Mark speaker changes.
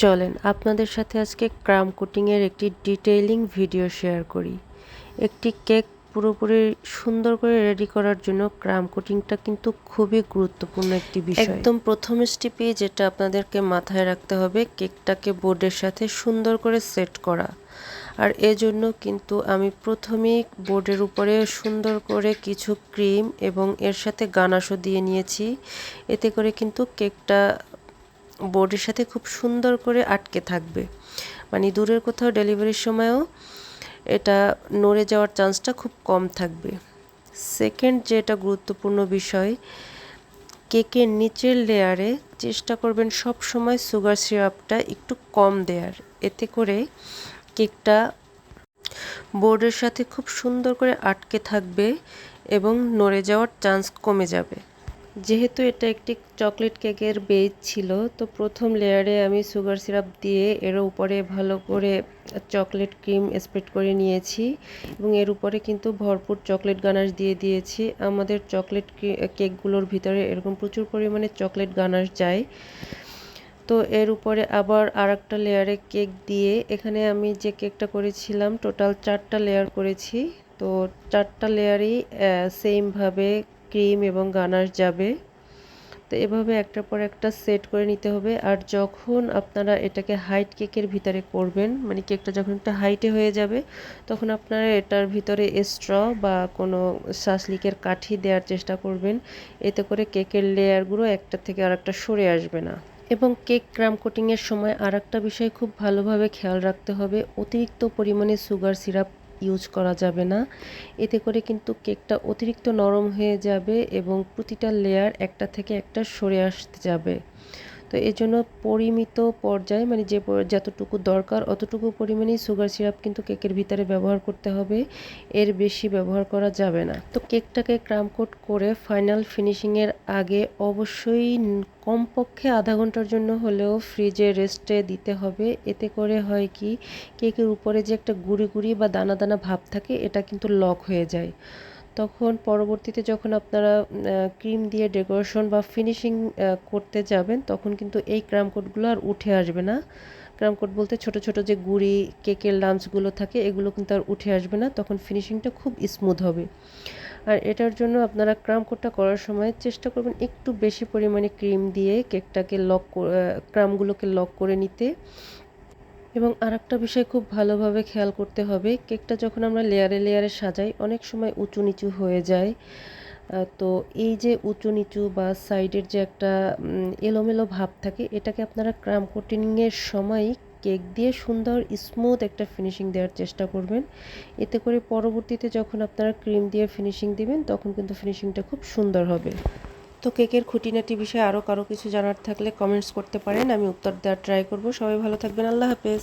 Speaker 1: চলেন আপনাদের সাথে আজকে ক্রাম কোটিংয়ের একটি ডিটেইলিং ভিডিও শেয়ার করি। একটি কেক পুরোপুরি সুন্দর করে রেডি করার জন্য ক্রাম কোটিংটা কিন্তু খুবই গুরুত্বপূর্ণ একটি বিষয়। একদম প্রথম স্টেপে যেটা আপনাদেরকে মাথায় রাখতে হবে, কেকটাকে বোর্ডের সাথে সুন্দর করে সেট করা। আর এজন্য কিন্তু আমি প্রথমেই বোর্ডের উপরে সুন্দর করে কিছু ক্রিম এবং এর সাথে গানাশও দিয়ে নিয়েছি। এতে করে কিন্তু কেকটা বোর্ডের সাথে খুব সুন্দর করে আটকে থাকবে, মানে দূরের কোথাও ডেলিভারির সময়ও এটা নড়ে যাওয়ার চান্সটা খুব কম থাকবে। সেকেন্ড যেটা গুরুত্বপূর্ণ বিষয়, কেকের নিচের লেয়ারে চেষ্টা করবেন সব সময় সুগার সিরাপটা একটু কম দেওয়ার। এতে করে কেকটা বোর্ডের সাথে খুব সুন্দর করে আটকে থাকবে এবং নড়ে যাওয়ার চান্স কমে যাবে। যেহেতু এটা একটি চকলেট কেকের বেজ ছিল, তো প্রথম লেয়ারে আমি সুগার সিরাপ দিয়ে এর উপরে ভালো করে চকলেট ক্রিম স্প্রেড করে নিয়েছি এবং এর উপরে কিন্তু ভরপুর চকলেট গানাশ দিয়ে দিয়েছি। আমাদের চকলেট কেকগুলোর ভিতরে এরকম প্রচুর পরিমাণে চকলেট গানাশ যায়। তো এর উপরে আবার আরেকটা লেয়ারে কেক দিয়ে, এখানে আমি যে কেকটা করেছিলাম টোটাল 4টা লেয়ার করেছি। তো 4টা লেয়ারই সেমভাবে ক্রিম এবং গানাশ যাবে। তো এভাবে একটার পর একটা সেট করে নিতে হবে। আর যখন আপনারা এটাকে হাইট কেকের ভিতরে করবেন, মানে কেকটা যখন একটা হাইটে হয়ে যাবে, তখন আপনারা এটার ভিতরে স্ট্র বা কোনো শাসলিকের কাঠি দেওয়ার চেষ্টা করবেন। এতে করে কেকের লেয়ারগুলো একটা থেকে আরেকটা সরে আসবে না। এবং কেক ক্রাম কোটিংয়ের সময় আরেকটা বিষয় খুব ভালোভাবে খেয়াল রাখতে হবে, অতিরিক্ত পরিমাণে সুগার সিরাপ ইউজ করা যাবে না। এতে করে কিন্তু কেকটা অতিরিক্ত নরম হয়ে যাবে এবং প্রতিটা লেয়ার একটা থেকে একটা সরে আসতে যাবে। তো এই জন্য পরিমিত পর্যায়ে, মানে যতটুকু দরকার অতটুকু পরিমাণেই সুগার সিরাপ কিন্তু কেকের ভিতরে ব্যবহার করতে হবে, এর বেশি ব্যবহার করা যাবে না। তো কেকটাকে ক্রাম কোট করে ফাইনাল ফিনিশিংয়ের আগে অবশ্যই কমপক্ষে আধা ঘন্টার জন্য হলেও ফ্রিজে রেস্টে দিতে হবে। এতে করে হয় কি, কেকের উপরে যে একটা গুঁড়ি গুঁড়ি বা দানা দানা ভাব থাকে, এটা কিন্তু লক হয়ে যায়। তখন পরবর্তীতে যখন আপনারা ক্রিম দিয়ে ডেকোরেশন বা ফিনিশিং করতে যাবেন, তখন কিন্তু এই ক্রাম কোটগুলো আর উঠে আসবে না। ক্রাম কোট বলতে ছোট ছোট যে গুঁড়ি কেকের লাম্পসগুলো থাকে, এগুলো কিন্তু আর উঠে আসবে না। তখন ফিনিশিংটা খুব স্মুথ হবে। আর এটার জন্য আপনারা ক্রাম কোটটা করার সময় চেষ্টা করবেন একটু বেশি পরিমাণে ক্রিম দিয়ে কেকটাকে ক্রামগুলোকে লক করে নিতে। এবং আরেকটা বিষয় খুব ভালোভাবে খেয়াল করতে হবে, কেকটা যখন আমরা লেয়ারে লেয়ারে সাজাই অনেক সময় উঁচু নিচু হয়ে যায়। তো এই যে উঁচু নিচু বা সাইডের যে একটা এলোমেলো ভাব থাকে, এটাকে আপনারা ক্রাম কোটিংয়ের সময় কেক দিয়ে সুন্দর স্মুথ একটা ফিনিশিং দেওয়ার চেষ্টা করবেন। এতে করে পরবর্তীতে যখন আপনারা ক্রিম দিয়ে ফিনিশিং দিবেন, তখন কিন্তু ফিনিশিংটা খুব সুন্দর হবে। তো কেকের খুঁটিনাটি বিষয়ে আরও কারো কিছু জানার থাকলে কমেন্টস করতে পারেন, আমি উত্তর দেওয়ার ট্রাই করব। সবাই ভালো থাকবেন, আল্লাহ হাফেজ।